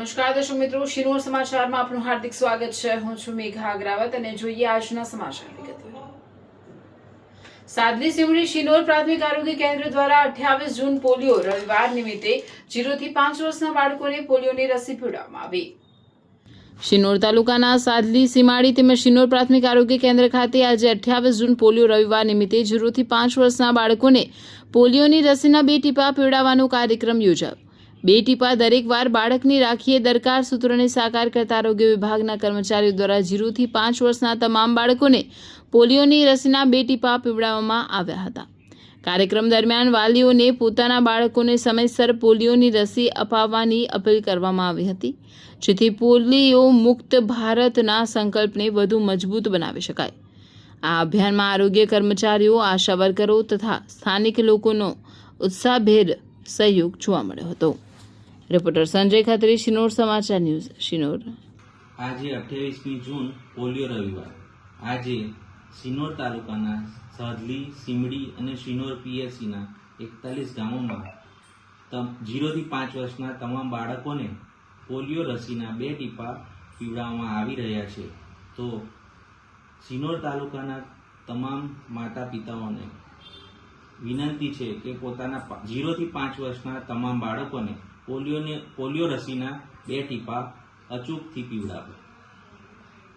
નમસ્કાર દર્શક મિત્રો, શિનોર સમાચારમાં આપનું હાર્દિક સ્વાગત છે। હું છું મેઘા અગ્રવાલ અને જોઈએ આજના સમાચાર વિગતવાર। સાદલી સિમડી શિનોર પ્રાથમિક આરોગ્ય કેન્દ્ર દ્વારા 28 જૂન પોલિયો રવિવાર નિમિત્તે 0 થી 5 વર્ષના બાળકોને પોલિયોની રસી પીવડાવવામાં આવી। શિનોર તાલુકાના સાદલી સીમાડી તેમજ શિનોર પ્રાથમિક આરોગ્ય કેન્દ્ર ખાતે આજે 28 જૂન પોલિયો રવિવાર નિમિત્તે 0 થી 5 વર્ષના બાળકોને પોલિયોની રસીના 2 ટીપા પીવડાવવાનો કાર્યક્રમ યોજાયો। 2 ટીપા દરેક વાર બાળકની રાખીએ દરકાર સૂત્રોને સાકાર કરતા આરોગ્ય વિભાગના કર્મચારીઓ દ્વારા 0 થી 5 વર્ષના તમામ બાળકોને પોલિયોની રસીના 2 ટીપા પીવડાવવામાં આવ્યા હતા। કાર્યક્રમ દરમિયાન વાલીઓને પોતાના બાળકોને સમયસર પોલિયોની રસી અપાવવાની અપીલ કરવામાં આવી હતી, જેથી પોલિયો મુક્ત ભારતના સંકલ્પને વધુ મજબૂત બનાવી શકાય। આ અભિયાનમાં આરોગ્ય કર્મચારીઓ, આશા વર્કરો તથા સ્થાનિક લોકોનો ઉત્સાહભેર સહયોગ જોવા મળ્યો હતો। રિપોર્ટર સંજય ખત્રી, શિનોર સમાચાર ન્યૂઝ, શિનોર। આજે 28મી જૂન પોલિયો રવિવાર। આજે શિનોર તાલુકાના સાદલી, સીમડી અને શિનોર પીએસસીના 41 ગામોમાં 0 થી 5 વર્ષના તમામ બાળકોને પોલિયો રસીના 2 ટીપા પીવડાવવામાં આવી રહ્યા છે। તો શિનોર તાલુકાના તમામ માતા પિતાઓને વિનંતી છે કે પોતાના 0 થી 5 વર્ષના તમામ બાળકોને પોલિયો રસીના 2 ટીપા અચૂકથી પીવડાવે।